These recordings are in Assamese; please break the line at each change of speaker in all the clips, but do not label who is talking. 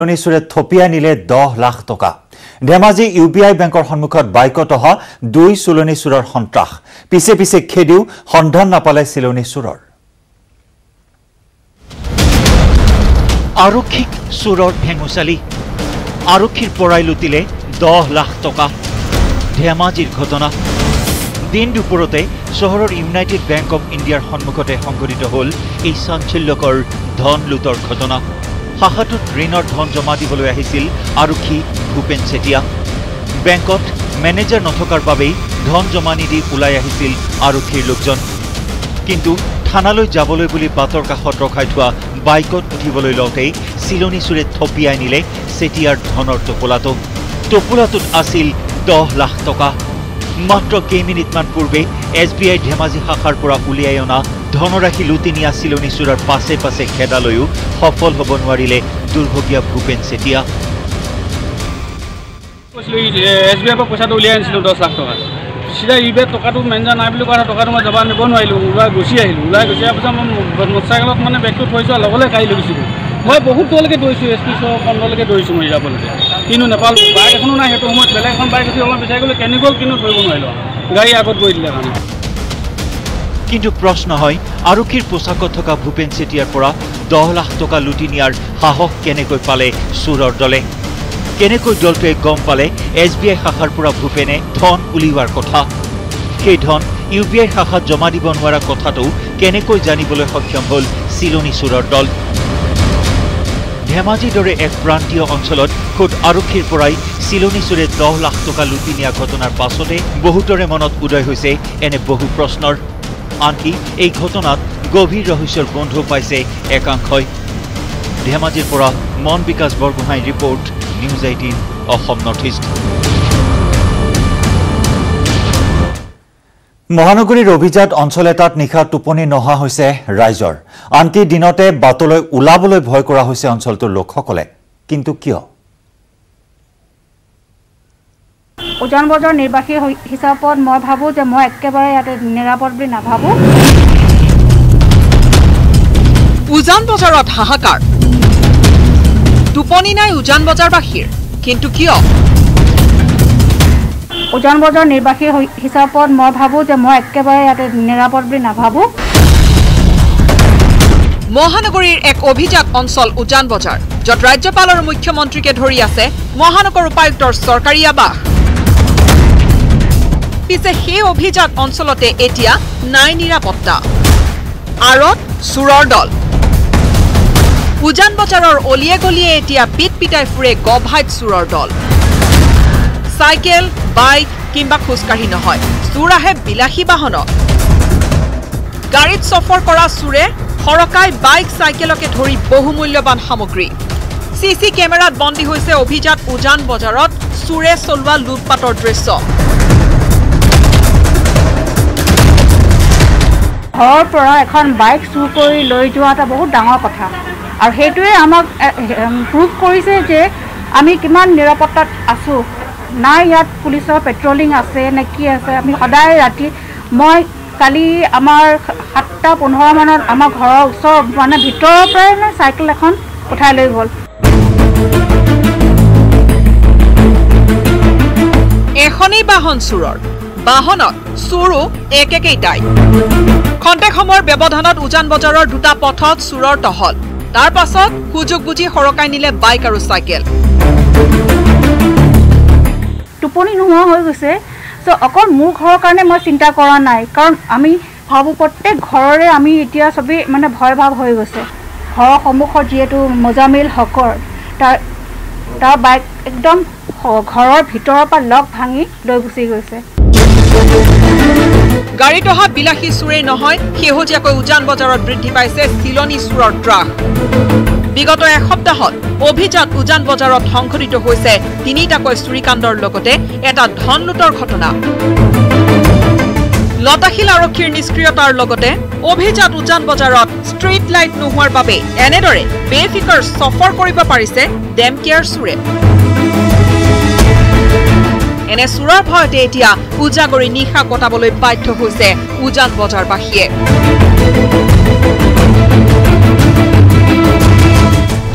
নিচুৰে থপিয়াই নিলে 10 লাখ টকা ধেমাজি ইউবিআই বেংকৰ সন্মুখত বাইকত অহা 2 চুলনি চুৰৰ সন্ত্ৰাস পিছে পিছে খেদিও সন্ধান নাপালে চিলনি চুৰৰ
আৰক্ষীক চুৰৰ ভেঙুচালি আৰক্ষীৰ পৰাই লুটিলে 10 লাখ টকা ধেমাজিৰ ঘটনা দিন দুপৰতে চহৰৰ ইউনাইটেড বেংক অফ ইণ্ডিয়াৰ সন্মুখতে সংঘটিত হ'ল এই চাঞ্চল্যকৰ ধন লুটৰ ঘটনা হাহাটুত ঋণৰ ধন জমা দিবলৈ আহিছিল আৰক্ষী ভূপেন চেতিয়া বেংকত মেনেজাৰ নথকাৰ বাবেই ধন জমা নিদি ওলাই আহিছিল আৰক্ষীৰ লোকজন কিন্তু থানালৈ যাবলৈ বুলি বাটৰ কাষত ৰখাই থোৱা বাইকত উঠিবলৈ লওঁতেই চিলনি চুৰে থপিয়াই নিলে চেতিয়াৰ ধনৰ টোপোলাটোত আছিল 10 লাখ টকা মাত্ৰ কেইমিনিটমান পূৰ্বে এছবিআই ধেমাজি শাখাৰ পৰা উলিয়াই অনা ধনৰাশি লুটি নিয়া চিলনি চুৰৰ পাছে পাছে খেদালৈও সফল হ'ব নোৱাৰিলে দুৰ্ভগীয়া ভূপেন চেতিয়া
এছবিআই পৰা পইচাটো উলিয়াই আনিছিলোঁ 10 লাখ টকা চিধা ইউবিআই টকাটো মেনেজাৰ নাই বুলি কোৱা টকাটো মই জমা নিব নোৱাৰিলোঁ ওলাই গুচি আহিলোঁ পিছত মই মটৰচাইকেলত মানে বেগটো থৈ যোৱা লগে লগে গাড়ী লৈ গৈছিলোঁ মই বহুত দূৰলৈকে দৌৰিছোঁ এছ পি পণ্ডলৈকে দৌৰিছোঁ মই যাবলৈকে কিন্তু নাপালোঁ বাইক এখনো নাই সেইটো সময়ত বেলেগ এখন বাইক উঠি অলপ বিচাৰি গ'লে কেনি গ'ল কিন্তু ধৰিব নোৱাৰিলোঁ গাড়ী আগত গৈ দিলে কাৰণে
কিন্তু প্ৰশ্ন হয় আৰক্ষীৰ পোছাকত থকা ভূপেন চেতিয়াৰ পৰা 10 লাখ টকা লুটি নিয়াৰ সাহস কেনেকৈ পালে চুৰৰ দলে কেনেকৈ দলটোৱে গম পালে এছবিআই শাখাৰ পৰা ভূপেনে ধন উলিওৱাৰ কথা সেই ধন ইউবিআই শাখাত জমা দিব নোৱাৰা কথাটো কেনেকৈ জানিবলৈ সক্ষম হ'ল চিলনি চুৰৰ দল ধেমাজিৰ দৰে এক প্ৰান্তীয় অঞ্চলত খুদ আৰক্ষীৰ পৰাই চিলনি চুৰে 10 লাখ টকা লুটি নিয়া ঘটনাৰ পাছতে বহুতৰে মনত উদয় হৈছে এনে বহু প্ৰশ্নৰ আনকি এই ঘটনাত গভীৰ ৰহস্যৰ বন্ধু পাইছে একাংশই ধেমাজিৰ পৰা Mon Bikash Borgohain report news 18 Assam North East
মহানগৰীৰ অভিজাত অঞ্চল এটাত নিশা টোপনি নহা হৈছে ৰাইজৰ আনকি দিনতে বাটলৈ ওলাবলৈ ভয় কৰা হৈছে অঞ্চলটোৰ লোকসকলে কিন্তু কিয়
উজান বজাৰ নিৰ্বাসী হিচাপত মই ভাবো যে মই একেবাৰে ইয়াতে নিৰাপদ বুলি নাভাবো
উজান বজাৰত হাহাকাৰ টোপনি নাই উজান বজাৰবাসীৰ কিন্তু কিয়
উজান বজাৰ নিৰ্বাসী হিচাপত মই ভাবো যে মই একেবাৰে ইয়াতে নিৰাপদ বুলি নাভাবো
মহানগৰীৰ এক অভিজাত অঞ্চল উজান বজাৰ য'ত ৰাজ্যপাল আৰু মুখ্যমন্ত্ৰীকে ধৰি আছে মহানগৰ উপায়ুক্তৰ চৰকাৰী আবাস পিছে সেই অভিজাত অঞ্চলতে এতিয়া নাই নিৰাপত্তা আৰত চুৰৰ দল উজান বজাৰৰ অলিয়ে গলিয়ে এতিয়া পিট পিটাই ফুৰে গভাইত চুৰৰ দল চাইকেল বাইক কিংবা খোজকাঢ়ি নহয় চুৰ আহে বিলাসী বাহনত গাড়ীত সফৰ কৰা চুৰে সৰকাই বাইক চাইকেলকে ধৰি বহুমূল্যৱান সামগ্ৰী চিচি কেমেৰাত বন্দী হৈছে অভিজাত উজান বজাৰত চুৰে চলোৱা লুটপাটৰ দৃশ্য
ঘৰৰ পৰা এখন বাইক চুৰ কৰি লৈ যোৱা এটা বহুত ডাঙৰ কথা আৰু সেইটোৱে আমাক প্ৰুভ কৰিছে যে আমি কিমান নিৰাপত্তাত আছোঁ নাই ইয়াত পুলিচৰ পেট্ৰলিং আছে নে কি আছে আমি সদায় ৰাতি মই কালি আমাৰ 7:15 মানত আমাৰ ঘৰৰ ওচৰ মানে ভিতৰৰ পৰাই চাইকেল এখন উঠাই লৈ গ'ল
এখনেই বাহন চুৰৰ বাহনত চুৰো একেকেইটাই খন্তেক সময়ৰ ব্যৱধানত উজান বজাৰৰ দুটা পথত চুৰৰ টহল তাৰ পাছত সুযোগ বুজি সৰকাই নিলে বাইক আৰু চাইকেল
টোপনি নোহোৱা হৈ গৈছে চ' অকল মোৰ ঘৰৰ কাৰণে মই চিন্তা কৰা নাই কাৰণ আমি ভাবোঁ প্ৰত্যেক ঘৰৰে আমি এতিয়া চবেই মানে ভয় ভাৱ হৈ গৈছে ঘৰৰ সন্মুখত যিহেতু মোজামিল হকৰ তাৰ বাইক একদম ঘৰৰ ভিতৰৰ পৰা লক ভাঙি লৈ গুচি গৈছে
গাড়ীত অহা বিলাসী চুৰেই নহয় শেহতীয়াকৈ উজান বজাৰত বৃদ্ধি পাইছে চিলনি চুৰৰ ত্ৰাস বিগত এসপ্তাহত অভিজাত উজান বজাৰত সংঘটিত হৈছে 3টাকৈ চুৰিকাণ্ডৰ লগতে এটা ধন লুটৰ ঘটনা লতাশিল আৰক্ষীৰ নিষ্ক্ৰিয়তাৰ লগতে অভিজাত উজান বজাৰত ষ্ট্ৰীট লাইট নোহোৱাৰ বাবে এনেদৰে বেফিকাৰ সফৰ কৰিব পাৰিছে ডেমকেয়াৰ চুৰে এনে চুৰৰ ভয়তে এতিয়া উজাগৰি নিশা কটাবলৈ বাধ্য হৈছে উজান বজাৰবাসীয়ে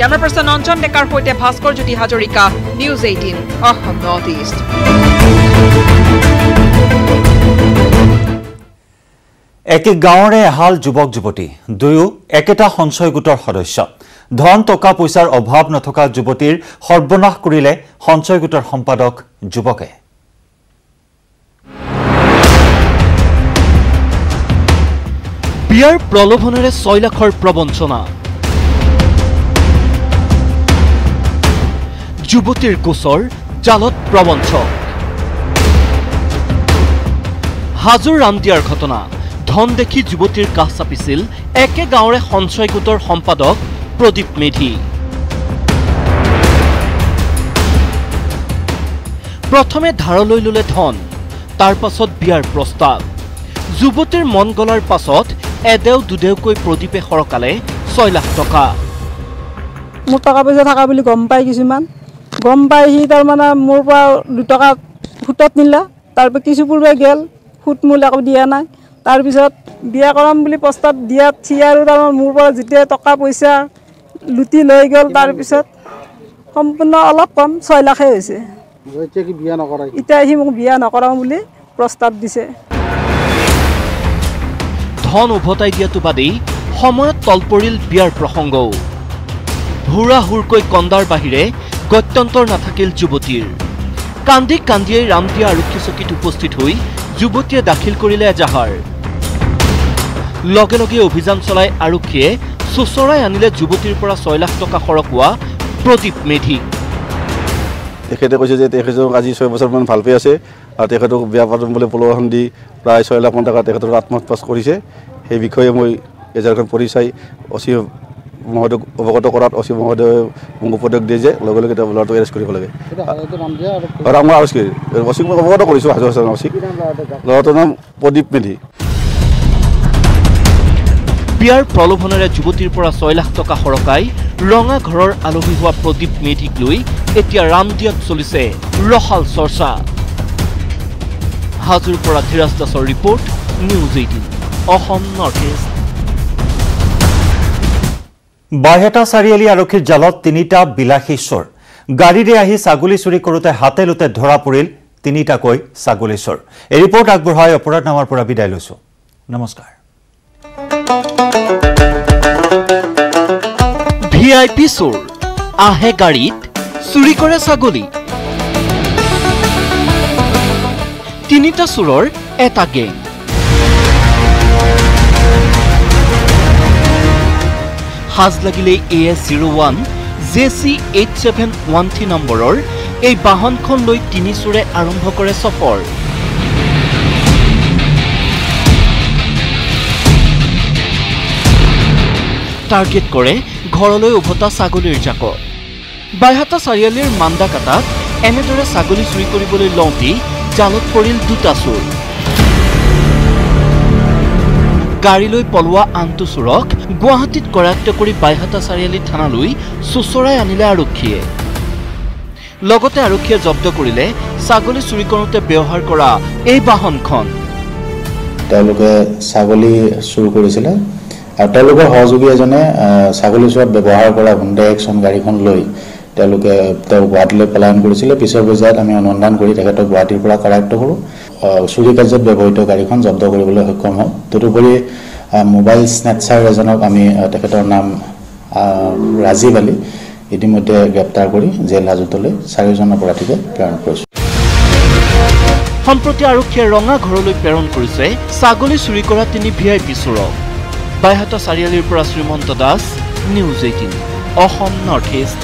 কেমেৰা পাৰ্চন অঞ্জন ডেকাৰ সৈতে Bhaskar Jyoti Hazarika, news 18 Assam North East.
একে গাঁৱৰে এহাল যুৱক যুৱতী দুয়ো একেটা সঞ্চয় গোটৰ সদস্য। ধন টকা পইচাৰ অভাৱ নথকা যুৱতীৰ সৰ্বনাশ কৰিলে সঞ্চয় গোটৰ সম্পাদক যুৱকে।
বিয়াৰ প্ৰলোভনেৰে 6 লাখৰ প্ৰবঞ্চনা। যুৱতীৰ গোচৰ জালত প্ৰবঞ্চক। হাজোৰ ৰামদিয়াৰ ঘটনা। ধন দেখি যুৱতীৰ কাষ চাপিছিল একে গাঁৱৰে সঞ্চয় গোটৰ সম্পাদক প্ৰদীপ মেধি। প্ৰথমে ধাৰলৈ ললে ধন, তাৰ পাছত বিয়াৰ প্ৰস্তাৱ। যুৱতীৰ মন গলাৰ পাছত এদেও দুদেউকৈ প্ৰদীপে সৰকালে 6 লাখ টকা।
মোৰ টকা পইচা থকা বুলি গম পাই কিছুমান, গম পাই সি তাৰমানে মোৰ পৰা 2 টকা ফুটত নিলা। তাৰপিছত কিছু পূৰ্বে গেল, ফুট মূল একো দিয়া নাই। তাৰপিছত বিয়া কৰাম বুলি প্ৰস্তাৱ দিয়াত সি আৰু তাৰমানে মোৰ পৰা যেতিয়া টকা পইচা লুটি লৈ গ'ল, তাৰপিছত সম্পূৰ্ণ অলপ কম 6 লাখে হৈছে। এতিয়া সি মোক বিয়া নকৰাম বুলি প্ৰস্তাৱ দিছে।
ধন উভতাই দিয়াটো বাদেই সময়ত তল পৰিল বিয়াৰ প্ৰসংগও। হুৰা হুৰকৈ কন্দাৰ বাহিৰে গত্যন্তৰ নাথাকিল যুৱতীৰ। কান্দি কান্দিয়েই ৰামদিয়া আৰক্ষী চকীত উপস্থিত হৈ যুৱতীয়ে দাখিল কৰিলে এজাহাৰ। লগে লগে অভিযান চলাই আৰক্ষীয়ে চোচৰাই আনিলে যুৱতীৰ পৰা 6 লাখ টকা সৰকোৱা প্ৰদীপ মেধি।
তেখেতে কৈছে যে তেখেতক আজি 6 বছৰমান ভাল পাই আছে আৰু তেখেতক বিয়া পাতিম বুলি প্ৰলোভন দি প্ৰায় 6 লাখ টকা তেখেতৰ আত্মহত্যা কৰিছে। সেই বিষয়ে মই এজাহাৰখন পঢ়ি চাই অচি মহোদয়ক অৱগত কৰাত অচি মহোদয়ে মোক উপদেশ দিয়ে যে লগে লগে তেওঁ ল'ৰাটোক এৰেষ্ট কৰিব লাগে। আৰু মই অচিক মই অৱগত কৰিছোঁ হাজো অচিক। ল'ৰাটোৰ নাম প্ৰদীপ মেধি।
বিয়াৰ প্ৰলোভনেৰে যুৱতীৰ পৰা 6 লাখ টকা সৰকাই ৰঙা ঘৰৰ আলহী হোৱা প্ৰদীপ মেধিক লৈ এতিয়া ৰামদিয়াত চলিছে ৰসাল চৰ্চা। হাজোৰ পৰা ধীৰাজ দাসৰ report, news 18 Assam North East.
Baihata Chariali আৰক্ষীৰ জালত 3টা বিলাসী চোৰ। গাড়ীৰে আহি ছাগলী চুৰি কৰোঁতে হাতে লোতে ধৰা পৰিল 3টাকৈ ছাগলী চোৰ। এই ৰিপৰ্ট আগবঢ়াই অপৰাধ নামৰ পৰা বিদায় লৈছো। নমস্কাৰ।
ভিআইপি চোৰ আহে গাড়ীত, চুৰি কৰে ছাগলী। 3টা চোৰৰ এটা গেং। সাজ লাগিলে AS01 JC8713 নম্বৰৰ এই বাহনখন লৈ 3 চোৰে আৰম্ভ কৰে সফৰ। টাৰ্গেট কৰে ঘৰলৈ উভতা ছাগলীৰ জাকক। বাইহাটা চাৰিআলিৰ মান্দাকাটাত এনেদৰে ছাগলী চুৰি কৰিবলৈ লওঁতেই জালত পৰিল 2টা চোৰ। গাড়ী লৈ পলোৱা আনটো চোৰক গুৱাহাটীত কৰায়ত্ব কৰি বাইহাটা চাৰিআলি থানালৈ চোচৰাই আনিলে আৰক্ষীয়ে। লগতে আৰক্ষীয়ে জব্দ কৰিলে ছাগলী চুৰি কৰোঁতে ব্যৱহাৰ কৰা এই বাহনখন।
তেওঁলোকে ছাগলী চুৰ কৰিছিলে আৰু তেওঁলোকৰ সহযোগী এজনে ছাগলী চোৰত ব্যৱহাৰ কৰা হুণ্ডাই এক্সন গাড়ীখন লৈ তেওঁ গুৱাহাটীলৈ পলায়ন কৰিছিলে। পিছৰ পৰ্যায়ত আমি অনুসন্ধান কৰি তেখেতক গুৱাহাটীৰ পৰা কৰায়ত্ব কৰোঁ। চুৰি কাৰ্যত ব্যৱহৃত গাড়ীখন জব্দ কৰিবলৈ সক্ষম হওঁ। তদুপৰি মোবাইল স্নেটচাৰ এজনক আমি তেখেতৰ নাম ৰাজীৱ আলী ইতিমধ্যে গ্ৰেপ্তাৰ কৰি জেল হাজতলৈ 4জন অপৰাধীকে প্ৰেৰণ কৰিছোঁ।
সম্প্ৰতি আৰক্ষীয়ে ৰঙা ঘৰলৈ প্ৰেৰণ কৰিছে ছাগলী চুৰি কৰা 3 ভিআইপি চোৰক। বাইহাটা চাৰিআলিৰ পৰা Srimanta Das, news 18 Assam North east.